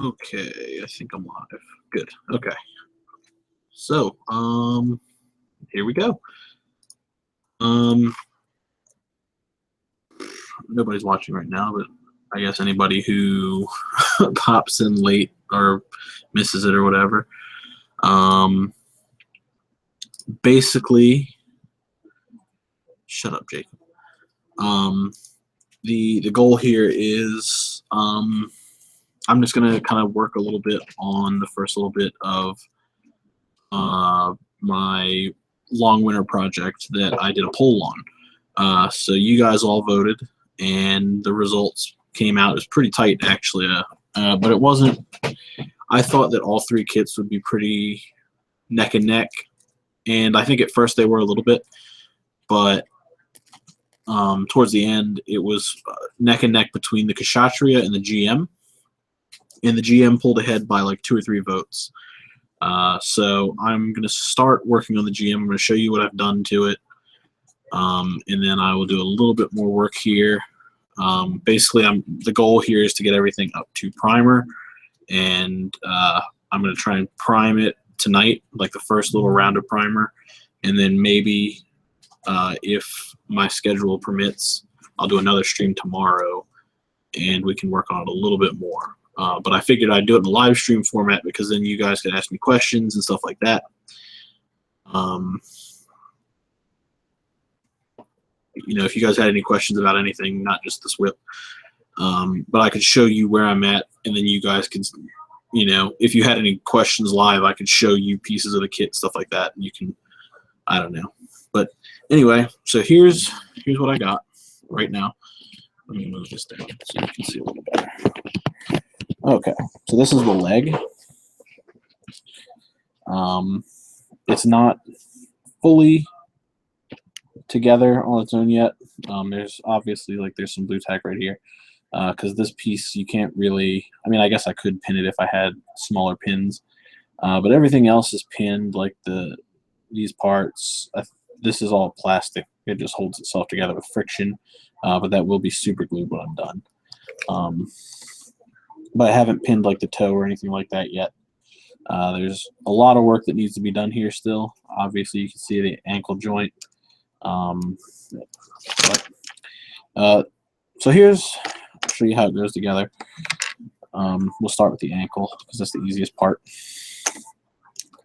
Okay, I think I'm live. Good. Okay. So, here we go. Nobody's watching right now, but I guess anybody who pops in late or misses it or whatever. Basically, shut up, Jacob. The goal here is I'm just gonna kind of work a little bit on the first little bit of my long winter project that I did a poll on. So you guys all voted, and the results came out. It was pretty tight, actually, but it wasn't. I thought that all three kits would be pretty neck and neck, and I think at first they were a little bit, but towards the end it was neck and neck between the Kshatriya and the GM, and the GM pulled ahead by like 2 or 3 votes. So I'm going to start working on the GM. I'm going to show you what I've done to it, and then I will do a little bit more work here. Basically, the goal here is to get everything up to primer, and I'm going to try and prime it tonight, like the first little round of primer, and then maybe if my schedule permits, I'll do another stream tomorrow, and we can work on it a little bit more. But I figured I'd do it in a live stream format because then you guys could ask me questions and stuff like that. You know, if you guys had any questions about anything, not just this WIP, but I could show you where I'm at, and then you guys could, you know, if you had any questions live, I could show you pieces of the kit, stuff like that, and you can, I don't know. But anyway, so here's what I got right now. Let me move this down so you can see a little better. Okay, so this is the leg. It's not fully together on its own yet. There's obviously, like, there's some blue tack right here, because this piece you can't really, I mean, I guess I could pin it if I had smaller pins, but everything else is pinned, like these parts. This is all plastic. It just holds itself together with friction, but that will be super glued when I'm done. But I haven't pinned like the toe or anything like that yet. There's a lot of work that needs to be done here still. Obviously, you can see the ankle joint. So here's, I'll show you how it goes together. We'll start with the ankle because that's the easiest part.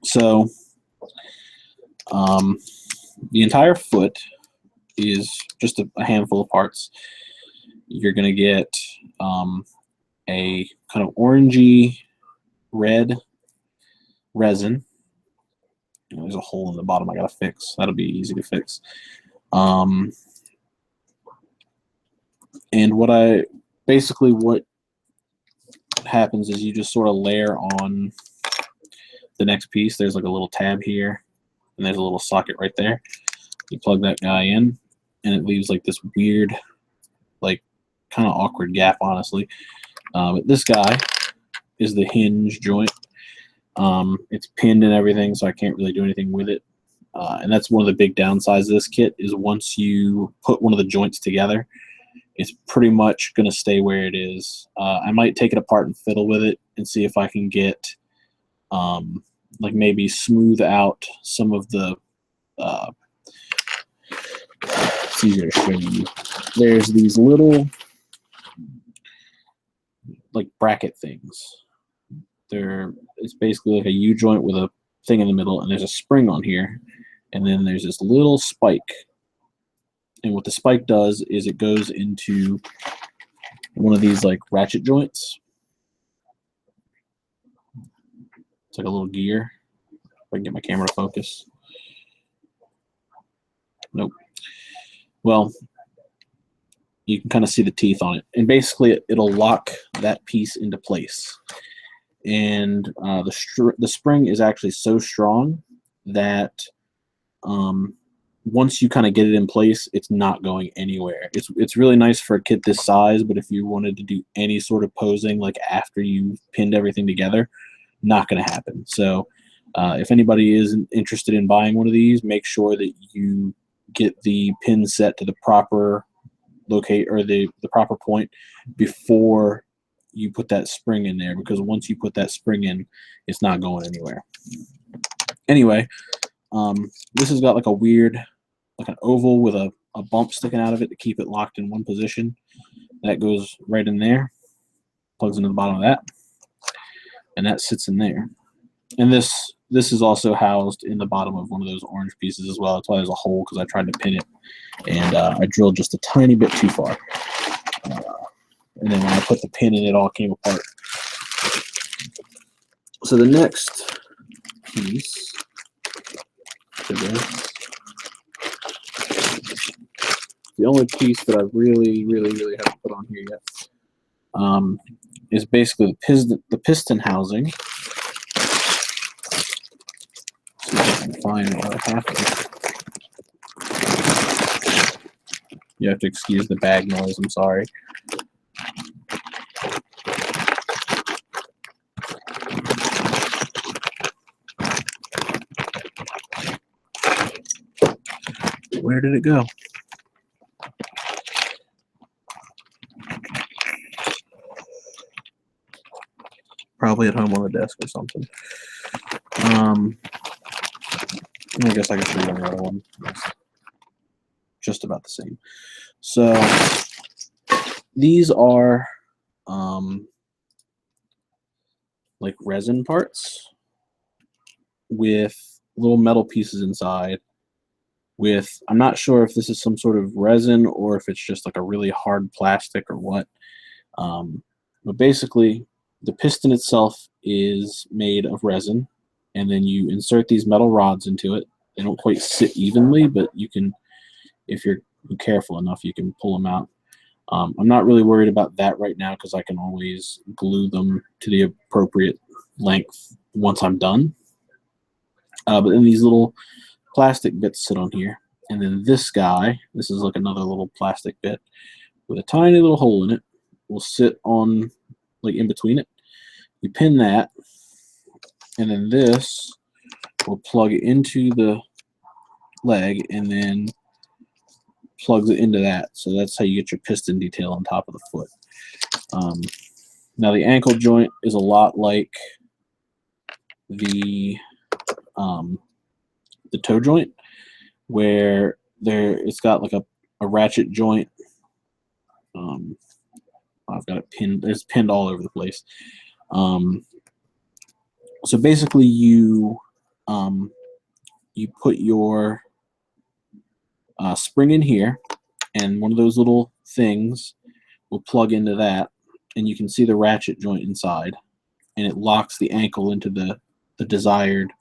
So the entire foot is just a handful of parts. You're going to get a kind of orangey red resin. There's a hole in the bottom I gotta fix. That'll be easy to fix. And what happens is you just sort of layer on the next piece. There's like a little tab here, and there's a little socket right there. You plug that guy in, and it leaves like this weird, like, kind of awkward gap, honestly. But this guy is the hinge joint. It's pinned and everything, so I can't really do anything with it. And that's one of the big downsides of this kit, is once you put one of the joints together, it's pretty much going to stay where it is. I might take it apart and fiddle with it and see if I can get, like, maybe smooth out some of the, it's easier to show you. There's these little, like, bracket things. It's basically like a U-joint with a thing in the middle, and there's a spring on here, and then there's this little spike. And what the spike does is it goes into one of these, like, ratchet joints. It's like a little gear. If I can get my camera to focus. Nope. Well, you can kind of see the teeth on it, and basically it'll lock that piece into place. And the spring is actually so strong that once you kind of get it in place, it's not going anywhere. It's really nice for a kit this size, but if you wanted to do any sort of posing, like after you've pinned everything together, not going to happen. So if anybody is interested in buying one of these, make sure that you get the pin set to the proper locate, or the proper point, before you put that spring in there, because once you put that spring in, it's not going anywhere. Anyway, this has got like a weird, like an oval with a bump sticking out of it to keep it locked in one position. That goes right in there, plugs into the bottom of that, and that sits in there. And this is also housed in the bottom of one of those orange pieces as well. That's why there's a hole, because I tried to pin it, and I drilled just a tiny bit too far. And then when I put the pin in, it all came apart. So the next piece to this, the only piece that I really haven't put on here yet, is basically the piston housing. See if I can find what I have to. You have to excuse the bag noise, I'm sorry. Where did it go? Probably at home on the desk or something. I guess I can show you another one. It's just about the same. So these are like resin parts with little metal pieces inside. With, I'm not sure if this is some sort of resin or if it's just like a really hard plastic or what. But basically, the piston itself is made of resin, and then you insert these metal rods into it. They don't quite sit evenly, but you can, if you're careful enough, you can pull them out. I'm not really worried about that right now, because I can always glue them to the appropriate length once I'm done. But then these little plastic bits sit on here, and then this guy, this is like another little plastic bit with a tiny little hole in it, will sit on, like, in between it. You pin that, and then this will plug into the leg and then plugs it into that. So that's how you get your piston detail on top of the foot. Now the ankle joint is a lot like the toe joint, where it's got like a ratchet joint. I've got it pinned. There's pinned all over the place. So basically, you put your spring in here, and one of those little things will plug into that, and you can see the ratchet joint inside, and it locks the ankle into the desired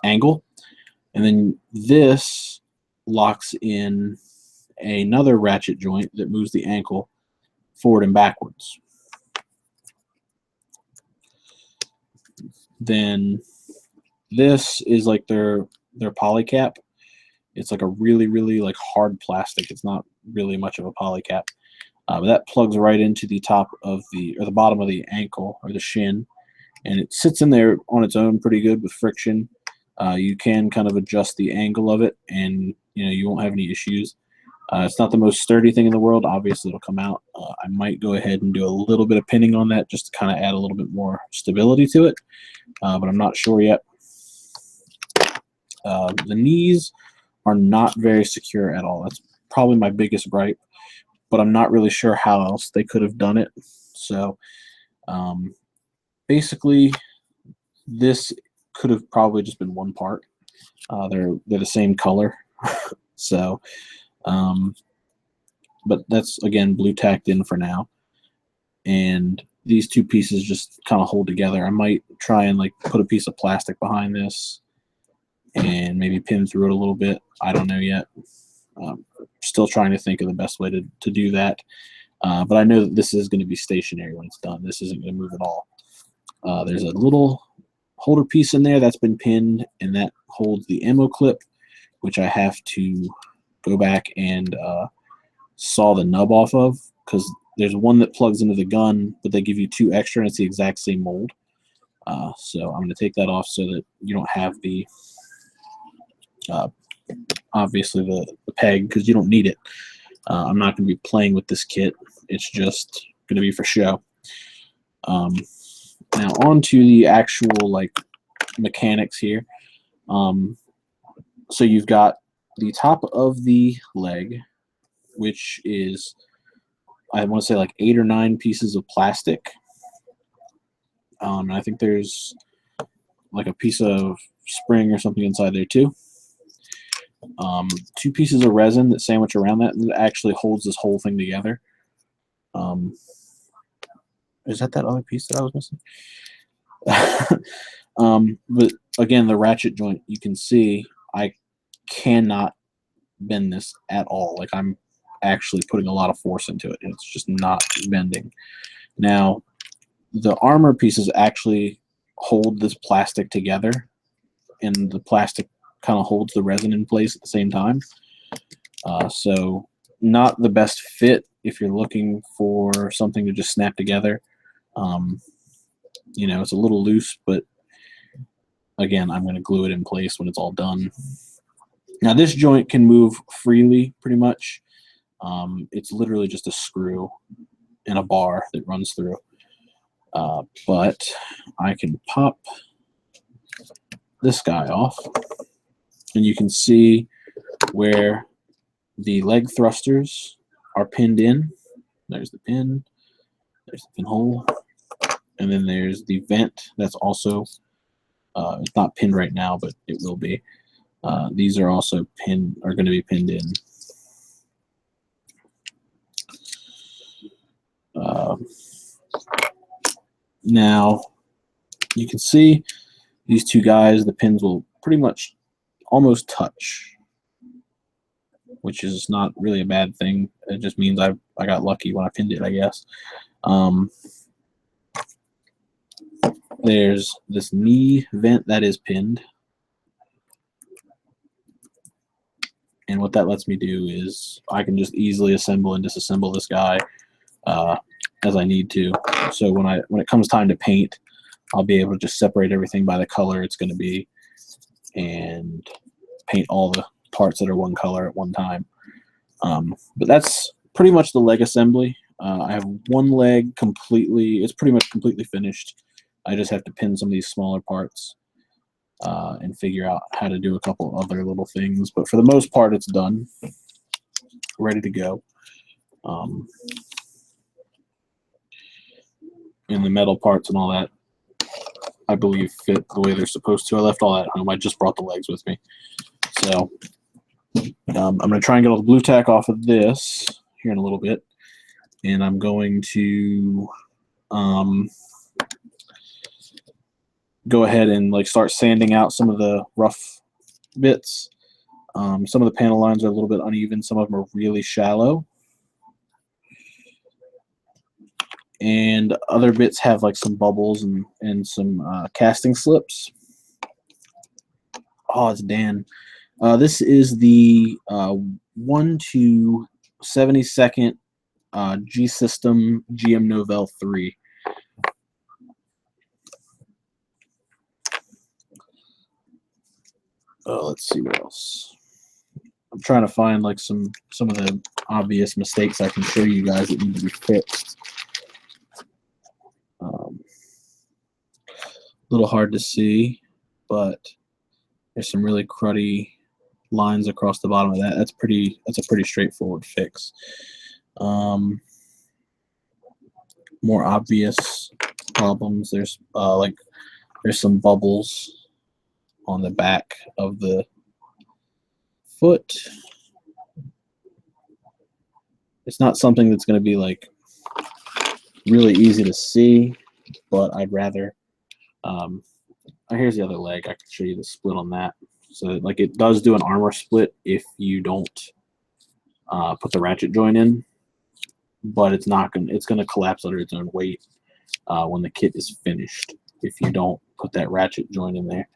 angle. And then this locks in another ratchet joint that moves the ankle forward and backwards. Then this is like their poly cap. It's like a really like hard plastic. It's not really much of a poly cap, but that plugs right into the top of the bottom of the ankle or the shin, and it sits in there on its own pretty good with friction. You can kind of adjust the angle of it, and you won't have any issues. It's not the most sturdy thing in the world. Obviously, it'll come out. I might go ahead and do a little bit of pinning on that just to kind of add a little bit more stability to it, but I'm not sure yet. The knees are not very secure at all. That's probably my biggest gripe, but I'm not really sure how else they could have done it. So basically, this could have probably just been one part. They're the same color, so but that's, again, blue tacked in for now, and these two pieces just kind of hold together. I might try and like put a piece of plastic behind this and maybe pin through it a little bit. I don't know yet. Still trying to think of the best way to do that, but I know that this is going to be stationary when it's done. This isn't going to move at all. There's a little holder piece in there that's been pinned, and that holds the ammo clip, which I have to go back and saw the nub off of, because there's one that plugs into the gun, but they give you two extra, and it's the exact same mold. So I'm going to take that off so that you don't have the obviously the peg, because you don't need it. I'm not going to be playing with this kit. It's just going to be for show. Now on to the actual like mechanics here. So you've got the top of the leg, which is, I want to say, like 8 or 9 pieces of plastic. And I think there's like a piece of spring or something inside there too. 2 pieces of resin that sandwich around that, and it actually holds this whole thing together. Is that other piece that I was missing? But again, the ratchet joint, you can see I cannot bend this at all. Like, I'm actually putting a lot of force into it, and it's just not bending. Now, the armor pieces actually hold this plastic together, and the plastic kind of holds the resin in place at the same time. So not the best fit if you're looking for something to just snap together. You know, it's a little loose, but again, I'm going to glue it in place when it's all done. Now, this joint can move freely, pretty much. It's literally just a screw and a bar that runs through. But I can pop this guy off, and you can see where the leg thrusters are pinned in. There's the pin, there's the pinhole, and then there's the vent that's also, it's not pinned right now, but it will be. These are also going to be pinned in. Now, you can see these 2 guys, the pins will pretty much almost touch, which is not really a bad thing. It just means I got lucky when I pinned it, I guess. There's this knee vent that is pinned. And what that lets me do is I can just easily assemble and disassemble this guy as I need to. So when it comes time to paint, I'll be able to just separate everything by the color it's going to be and paint all the parts that are one color at one time. But that's pretty much the leg assembly. I have one leg it's pretty much completely finished. I just have to pin some of these smaller parts and figure out how to do a couple other little things. But for the most part, it's done, ready to go. And the metal parts and all that, I believe, fit the way they're supposed to. I left all that at home. I just brought the legs with me. So I'm going to try and get all the blue tack off of this here in a little bit. And I'm going to go ahead and like start sanding out some of the rough bits. Some of the panel lines are a little bit uneven. Some of them are really shallow. And other bits have like some bubbles and some casting slips. Oh, it's Dan. This is the 1/72 G System GM Novell 3. Let's see what else. I'm trying to find like some of the obvious mistakes I can show you guys that need to be fixed. A little hard to see, but there's some really cruddy lines across the bottom of that. That's a pretty straightforward fix. More obvious problems. There's some bubbles on the back of the foot. It's not something that's going to be like really easy to see, but I'd rather. Here's the other leg. I can show you the split on that. So like it does do an armor split if you don't put the ratchet joint in, but it's going to collapse under its own weight when the kit is finished if you don't put that ratchet joint in there.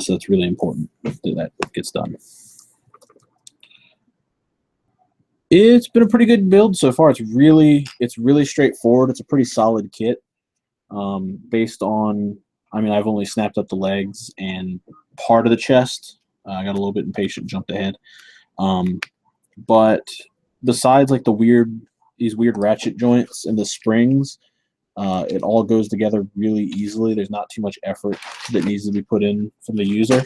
So it's really important that gets done. It's been a pretty good build so far. It's really straightforward. It's a pretty solid kit. Based on, I mean, I've only snapped up the legs and part of the chest. I got a little bit impatient, jumped ahead. But besides like these weird ratchet joints and the springs, it all goes together really easily. There's not too much effort that needs to be put in from the user.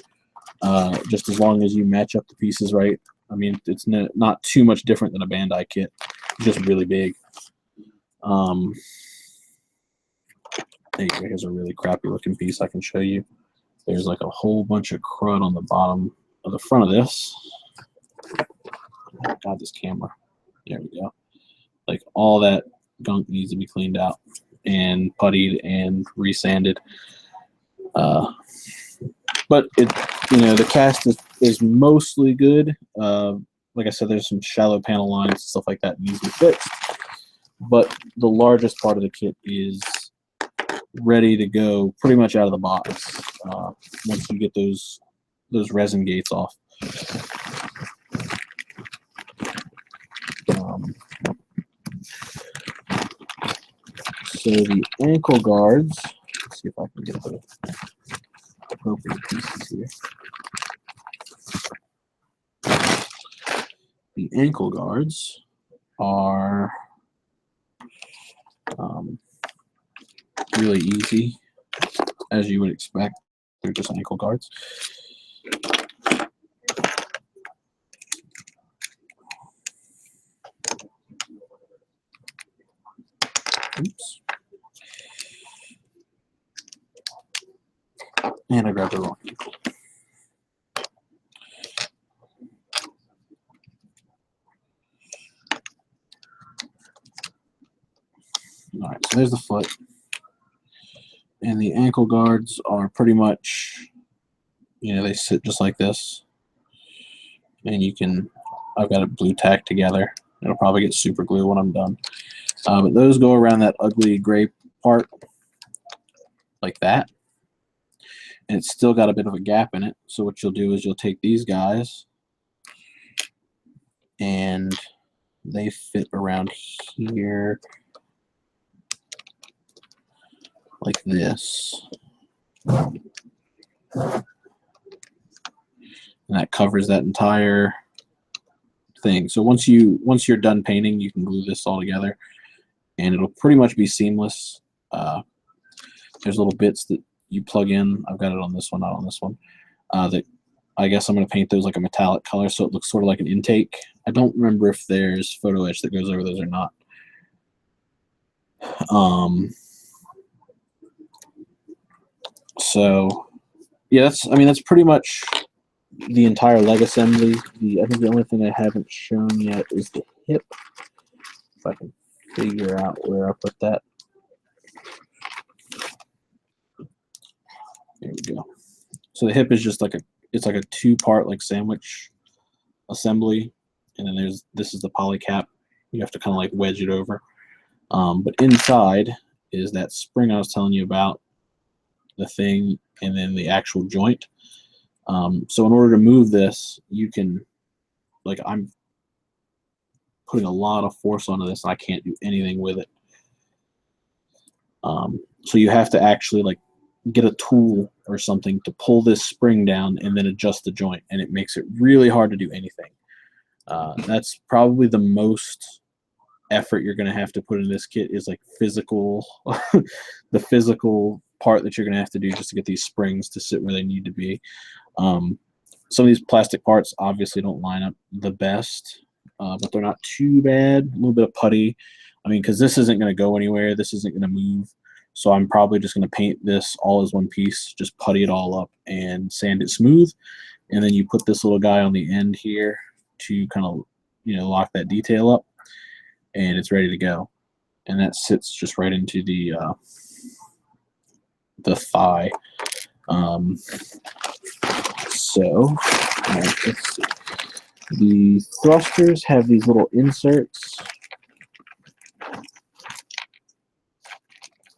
Just as long as you match up the pieces right. I mean, it's not too much different than a Bandai kit, just really big. Here's a really crappy looking piece I can show you. There's like a whole bunch of crud on the bottom of the front of this. Oh God, this camera. There we go. Like all that gunk needs to be cleaned out and puttied and resanded. But the cast is mostly good. Like I said, there's some shallow panel lines and stuff like that needs to be fixed. But the largest part of the kit is ready to go pretty much out of the box once you get those resin gates off. So the ankle guards, let's see if I can get the appropriate pieces here. The ankle guards are really easy, as you would expect. They're just ankle guards. Oops. And I grabbed the wrong ankle. All right, so there's the foot. And the ankle guards are pretty much, they sit just like this. And I've got it blue tacked together. It'll probably get super glue when I'm done. But those go around that ugly gray part like that. And it's still got a bit of a gap in it. So what you'll do is you'll take these guys and they fit around here like this. And that covers that entire thing. So once you're done painting, you can glue this all together and it'll pretty much be seamless. There's little bits that you plug in. I've got it on this one, not on this one. That I guess I'm going to paint those like a metallic color so it looks sort of like an intake. I don't remember if there's photo etch that goes over those or not. So yeah, that's pretty much the entire leg assembly. I think the only thing I haven't shown yet is the hip. If I can figure out where I put that. There we go. So the hip is just like it's like a two-part like sandwich assembly, and then this is the poly cap. You have to kind of like wedge it over. But inside is that spring I was telling you about, the thing, and then the actual joint. So in order to move this, you can, like, I'm putting a lot of force onto this. I can't do anything with it. So you have to actually like get a tool or something to pull this spring down and then adjust the joint, and it makes it really hard to do anything. That's probably the most effort you're going to have to put in this kit, is like physical, the physical part that you're going to have to do just to get these springs to sit where they need to be. Some of these plastic parts obviously don't line up the best, but they're not too bad. A little bit of putty. I mean, because this isn't going to go anywhere. This isn't going to move. So I'm probably just going to paint this all as one piece, just putty it all up and sand it smooth. And then you put this little guy on the end here to kind of, lock that detail up, and it's ready to go. And that sits just right into the thigh. So let's see. The thrusters have these little inserts.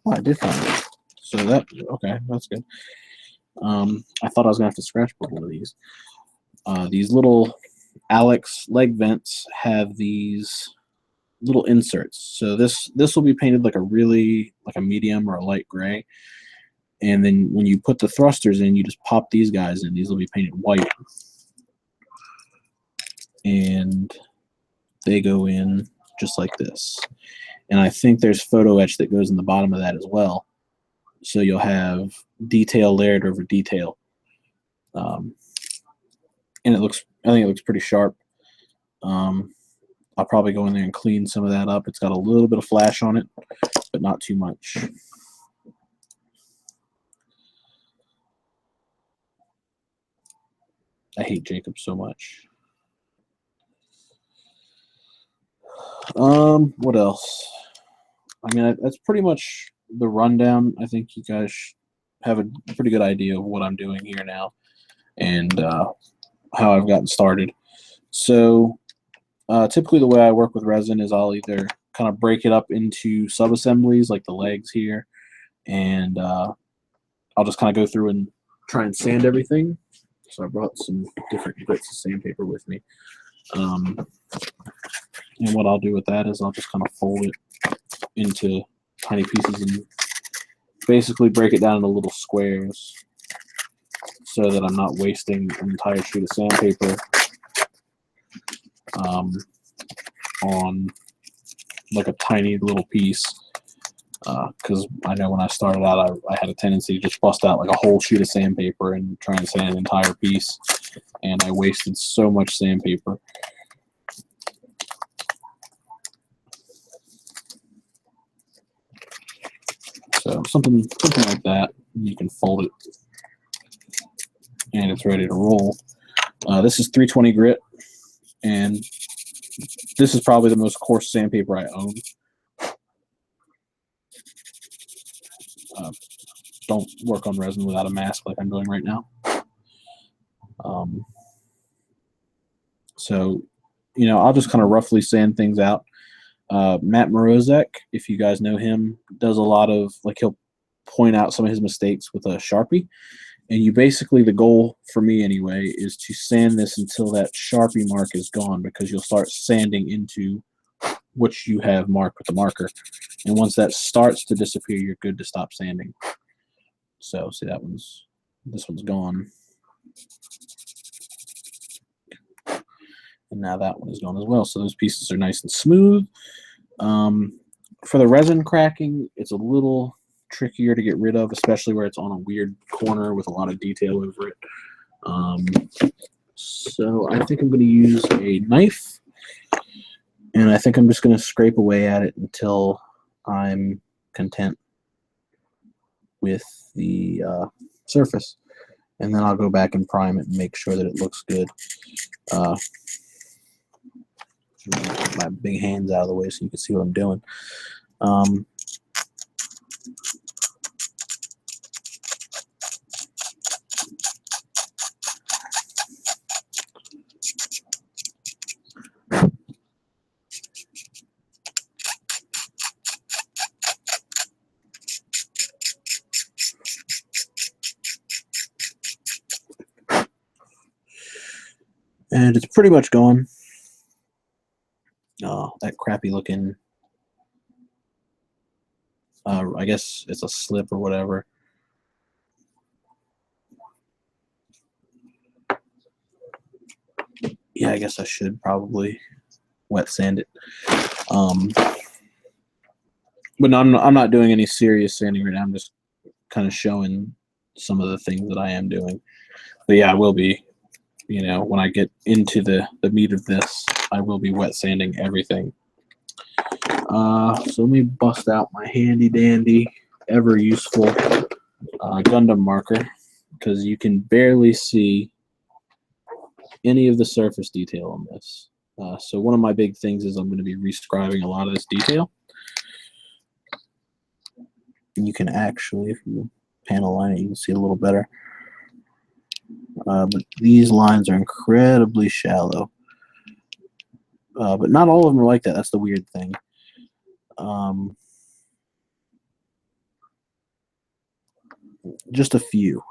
Oh, I did find it. So okay, that's good. I thought I was gonna have to scratch board one of these. These little Alex leg vents have these little inserts. So this will be painted like a medium or a light gray. And then when you put the thrusters in, you just pop these guys in. These will be painted white. And they go in just like this. And I think there's photo etch that goes in the bottom of that as well. So you'll have detail layered over detail. And I think it looks pretty sharp. I'll probably go in there and clean some of that up. It's got a little bit of flash on it, but not too much. I hate Jacob so much. What else? I mean, that's pretty much the rundown. I think you guys have a pretty good idea of what I'm doing here now and how I've gotten started. So typically the way I work with resin is I'll either kind of break it up into sub-assemblies like the legs here, and I'll just kind of go through and try and sand everything. So I brought some different bits of sandpaper with me. And what I'll do with that is I'll just kind of fold it into tiny pieces and basically break it down into little squares so that I'm not wasting an entire sheet of sandpaper on like a tiny little piece. Because I know when I started out, I had a tendency to just bust out like a whole sheet of sandpaper and try and sand an entire piece, and I wasted so much sandpaper. So something like that, you can fold it, and it's ready to roll. This is 320 grit, and this is probably the most coarse sandpaper I own. Don't work on resin without a mask like I'm doing right now. So, you know, I'll just kind of roughly sand things out. Matt Morozek, if you guys know him, does a lot of, like, he'll point out some of his mistakes with a Sharpie. And you basically, the goal for me anyway, is to sand this until that Sharpie mark is gone, because you'll start sanding into what you have marked with the marker. And once that starts to disappear, you're good to stop sanding. So, see, this one's gone. And now that one is gone as well. So those pieces are nice and smooth. For the resin cracking, it's a little trickier to get rid of, especially where it's on a weird corner with a lot of detail over it. So I think I'm going to use a knife, and I think I'm just going to scrape away at it until I'm content with the surface, and then I'll go back and prime it and make sure that it looks good. Get my big hands out of the way so you can see what I'm doing. And it's pretty much gone. That crappy looking, I guess it's a slip or whatever. Yeah, I guess I should probably wet sand it. But no, I'm not doing any serious sanding right now. I'm just kind of showing some of the things that I am doing. But yeah, I will be, you know, when I get into the meat of this, I will be wet sanding everything. So let me bust out my handy dandy, ever useful Gundam marker, because you can barely see any of the surface detail on this. So one of my big things is I'm going to be rescribing a lot of this detail. And you can actually, if you panel line it, you can see a little better. But these lines are incredibly shallow. But not all of them are like that. That's the weird thing. Just a few.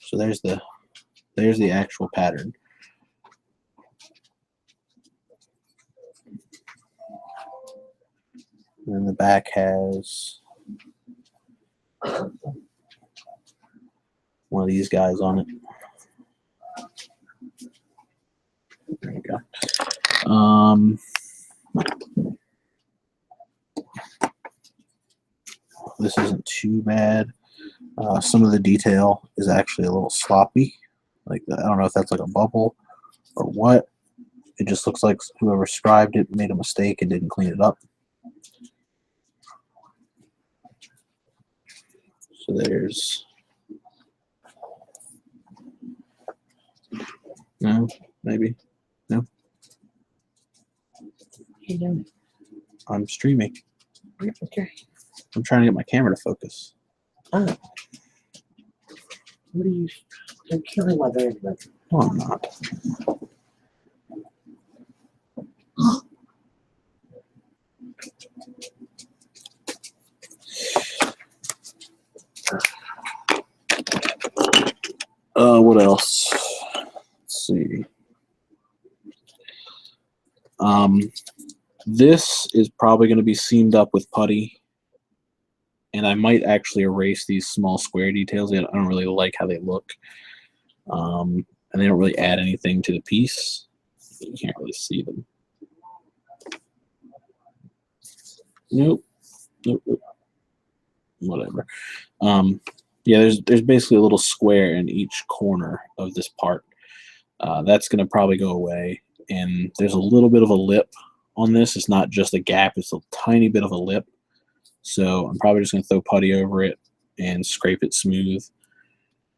So there's the actual pattern. And then the back has one of these guys on it. There you go. This isn't too bad. Some of the detail is actually a little sloppy. Like, I don't know if that's like a bubble or what. It just looks like whoever scribed it made a mistake and didn't clean it up. So there's no, maybe no. You doing? I'm streaming. Okay. I'm trying to get my camera to focus. Oh. What are you? You're killing my baby. No, I'm not. What else? Let's see. This is probably going to be seamed up with putty, and I might actually erase these small square details. I don't really like how they look, and they don't really add anything to the piece. You can't really see them. Nope. Nope. Nope. Whatever. Yeah, there's basically a little square in each corner of this part. That's going to probably go away, and there's a little bit of a lip on this. It's not just a gap, it's a tiny bit of a lip. So I'm probably just going to throw putty over it and scrape it smooth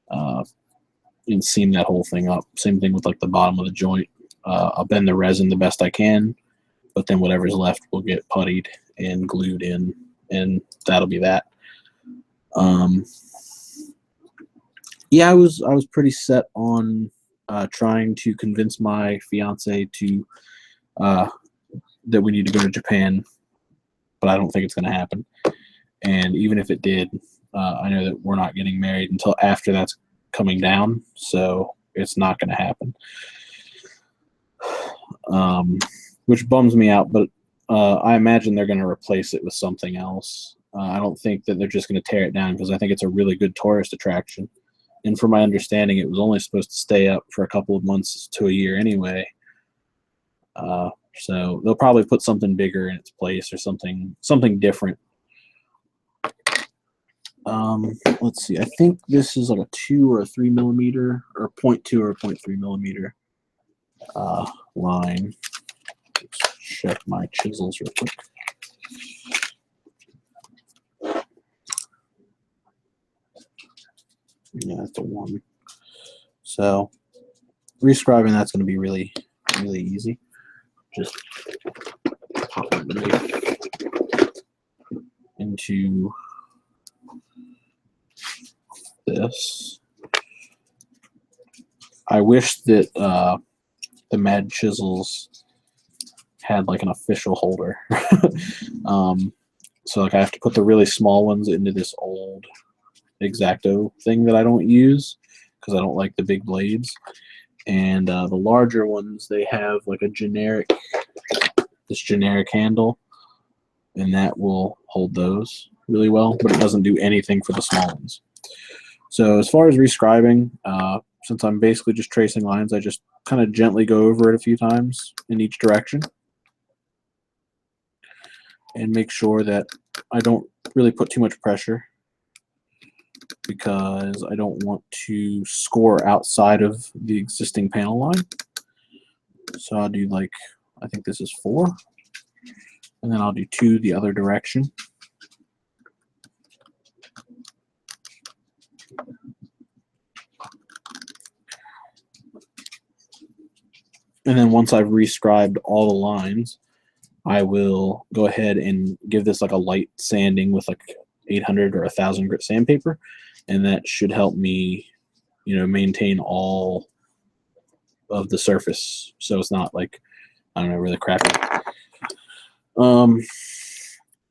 and seam that whole thing up. Same thing with like the bottom of the joint. I'll bend the resin the best I can, but then whatever's left will get puttied and glued in, and that'll be that. Yeah, I was pretty set on trying to convince my fiance to that we need to go to Japan, but I don't think it's going to happen. And even if it did, I know that we're not getting married until after that's coming down, so it's not going to happen. Which bums me out, but I imagine they're going to replace it with something else. I don't think that they're just going to tear it down, because I think it's a really good tourist attraction. And from my understanding, it was only supposed to stay up for a couple of months to a year anyway. So they'll probably put something bigger in its place or something different. Let's see. I think this is like a 2 or a 3 millimeter, or 0.2 or 0.3 millimeter line. Let's check my chisels real quick. Yeah, that's a 1. So rescribing, that's going to be really, really easy. Just pop my knife into this. I wish that the Mad Chisels had like an official holder. So like I have to put the really small ones into this old X-Acto thing that I don't use because I don't like the big blades. And the larger ones, they have like a generic handle, and that will hold those really well, but it doesn't do anything for the small ones. So as far as rescribing, since I'm basically just tracing lines, I just kind of gently go over it a few times in each direction and make sure that I don't really put too much pressure, because I don't want to score outside of the existing panel line. So I'll do like, I think this is 4, and then I'll do 2 the other direction. And then once I've rescribed all the lines, I will go ahead and give this like a light sanding with like 800 or 1000 grit sandpaper, and that should help me, you know, maintain all of the surface, so it's not like, I don't know, really crappy.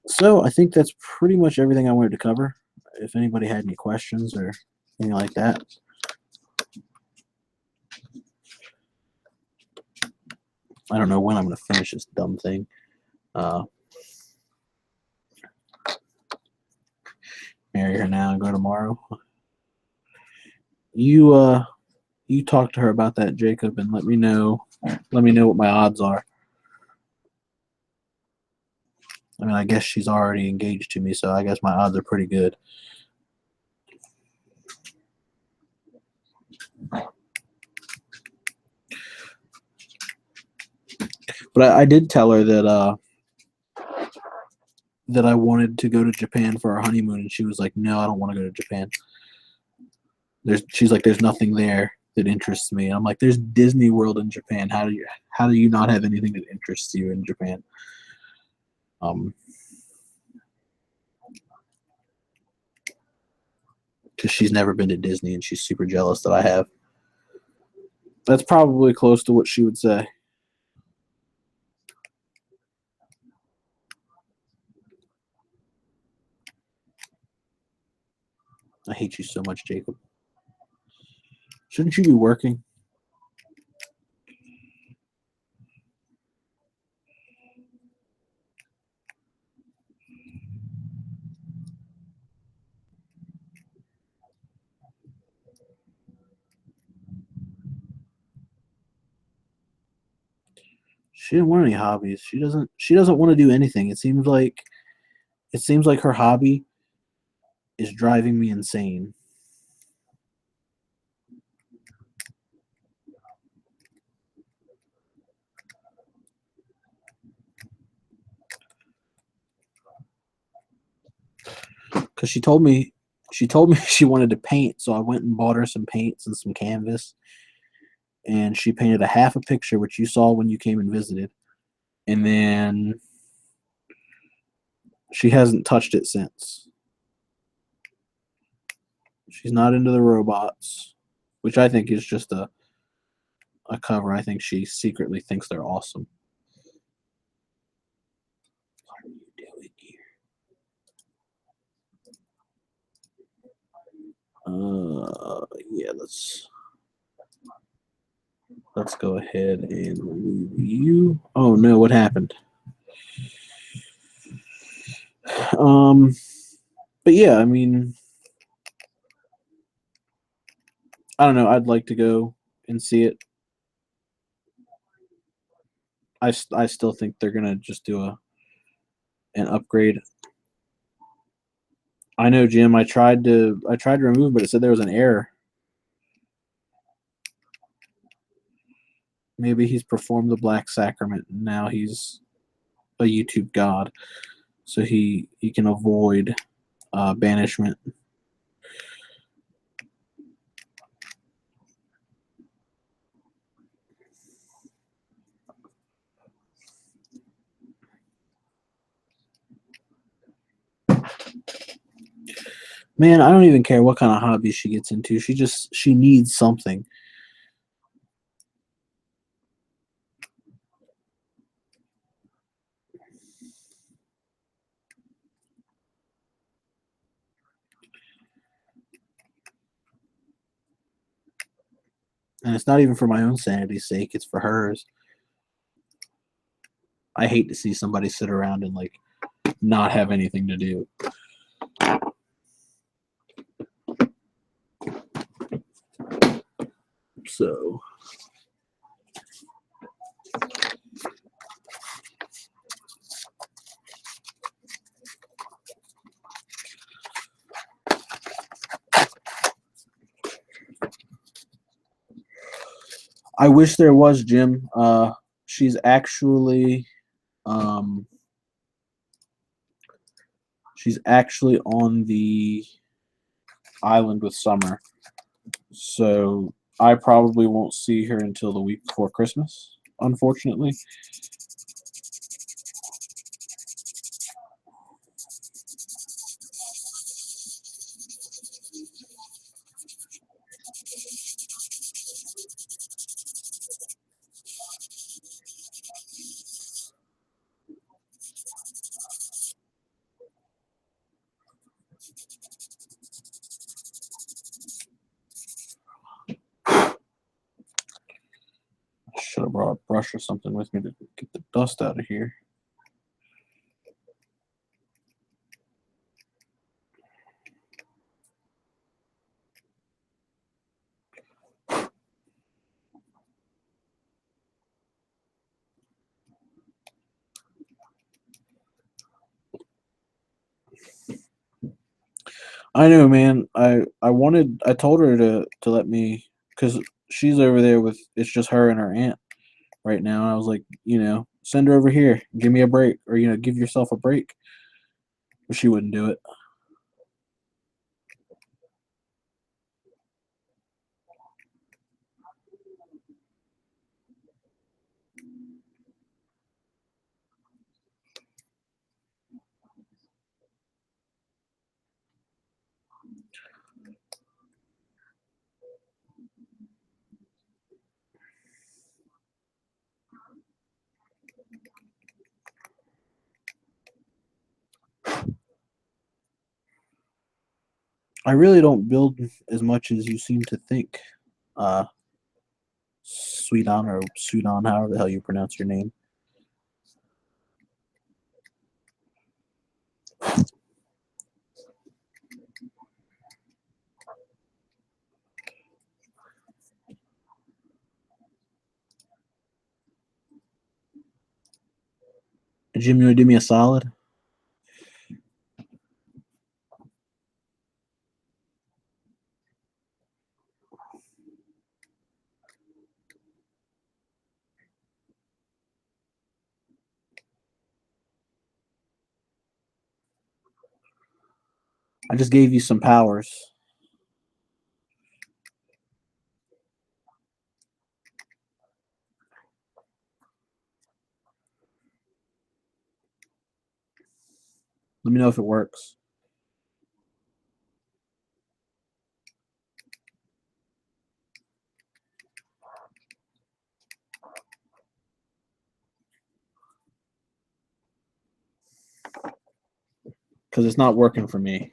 So I think that's pretty much everything I wanted to cover. If anybody had any questions or anything like that. I don't know when I'm going to finish this dumb thing. marry her now and go tomorrow. You talk to her about that, Jacob, and let me know. Let me know what my odds are. I mean, I guess she's already engaged to me, so I guess my odds are pretty good. But I did tell her that that I wanted to go to Japan for our honeymoon, and she was like, "No, I don't want to go to Japan." She's like, "There's nothing there that interests me." And I'm like, "There's Disney World in Japan. How do you not have anything that interests you in Japan?" Because she's never been to Disney, and she's super jealous that I have. That's probably close to what she would say. I hate you so much, Jacob. Shouldn't you be working? She didn't want any hobbies. She doesn't want to do anything. It seems like her hobby is driving me insane. Because she told me she wanted to paint, so I went and bought her some paints and some canvas, and she painted a half a picture, which you saw when you came and visited, and then she hasn't touched it since. She's not into the robots, which I think is just a cover. I think she secretly thinks they're awesome. What are you doing here? Yeah, let's go ahead and remove you. Oh no, what happened? But yeah, I mean, I don't know. I'd like to go and see it. I still think they're gonna just do an upgrade. I know, Jim. I tried to remove, but it said there was an error. Maybe he's performed the Black Sacrament, and now he's a YouTube god, so he can avoid banishment. Man, I don't even care what kind of hobby she gets into. She needs something. And it's not even for my own sanity's sake, it's for hers. I hate to see somebody sit around and like not have anything to do. So I wish there was, Jim. She's actually on the island with Summer. So I probably won't see her until the week before Christmas, unfortunately. Should have brought a brush or something with me to get the dust out of here. I know, man. I told her to let me, because she's over there with, it's just her and her aunt right now. And I was like, send her over here, give me a break, or give yourself a break. But she wouldn't do it. I really don't build as much as you seem to think. Uh, Sweden or Sudan, however the hell you pronounce your name. Jim, you want to do me a solid? I just gave you some powers. Let me know if it works. Because it's not working for me.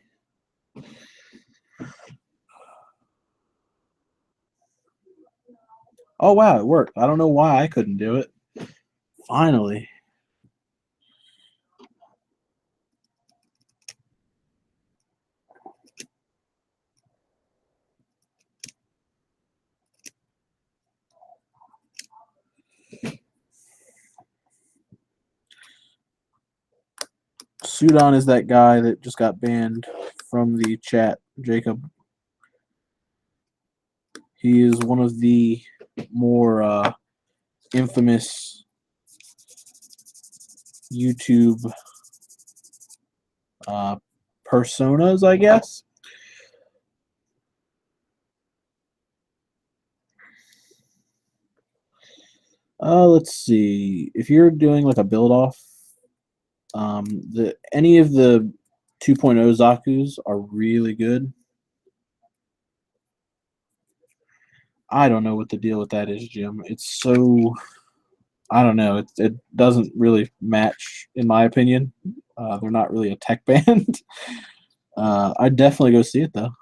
Oh, wow, it worked. I don't know why I couldn't do it. Finally. Sudan is that guy that just got banned from the chat, Jacob. He is one of the more infamous YouTube personas, I guess. Let's see. If you're doing like a build off, any of the 2.0 Zakus are really good. I don't know what the deal with that is, Jim. It's so, I don't know. It doesn't really match, in my opinion. They're not really a tech band. I'd definitely go see it though.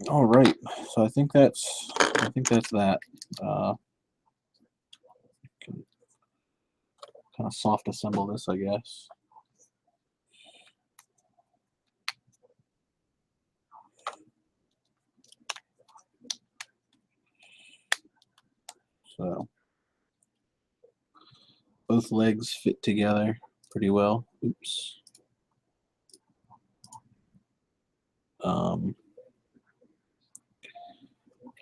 All right, so I think that's that. Can kind of soft assemble this, I guess. So both legs fit together pretty well. Oops.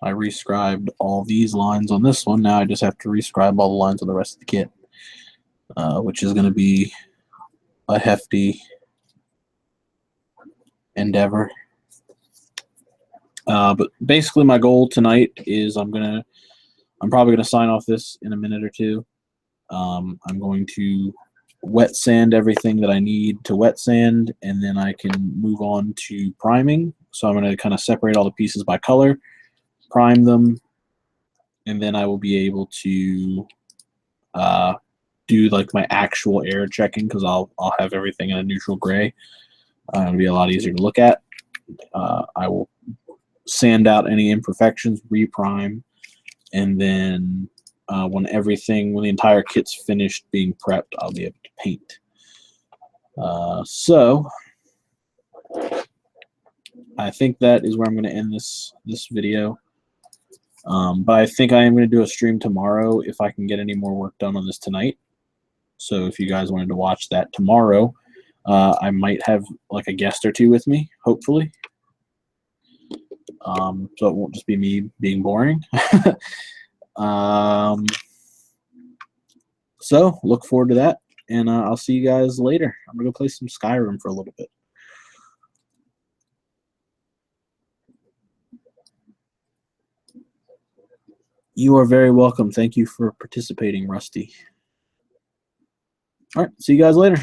I rescribed all these lines on this one. Now I just have to rescribe all the lines on the rest of the kit, which is going to be a hefty endeavor. But basically, my goal tonight is I'm probably gonna sign off this in a minute or two. I'm going to wet sand everything that I need to wet sand, and then I can move on to priming. So I'm going to kind of separate all the pieces by color, prime them, and then I will be able to do like my actual air checking because I'll have everything in a neutral gray. It'll be a lot easier to look at. I will sand out any imperfections, reprime, and then when the entire kit's finished being prepped, I'll be able to paint. So I think that is where I'm going to end this video. But I think I am going to do a stream tomorrow if I can get any more work done on this tonight. So if you guys wanted to watch that tomorrow, I might have like a guest or two with me, hopefully. So it won't just be me being boring. So look forward to that, and I'll see you guys later. I'm gonna go play some Skyrim for a little bit. You are very welcome. Thank you for participating, Rusty. All right, see you guys later.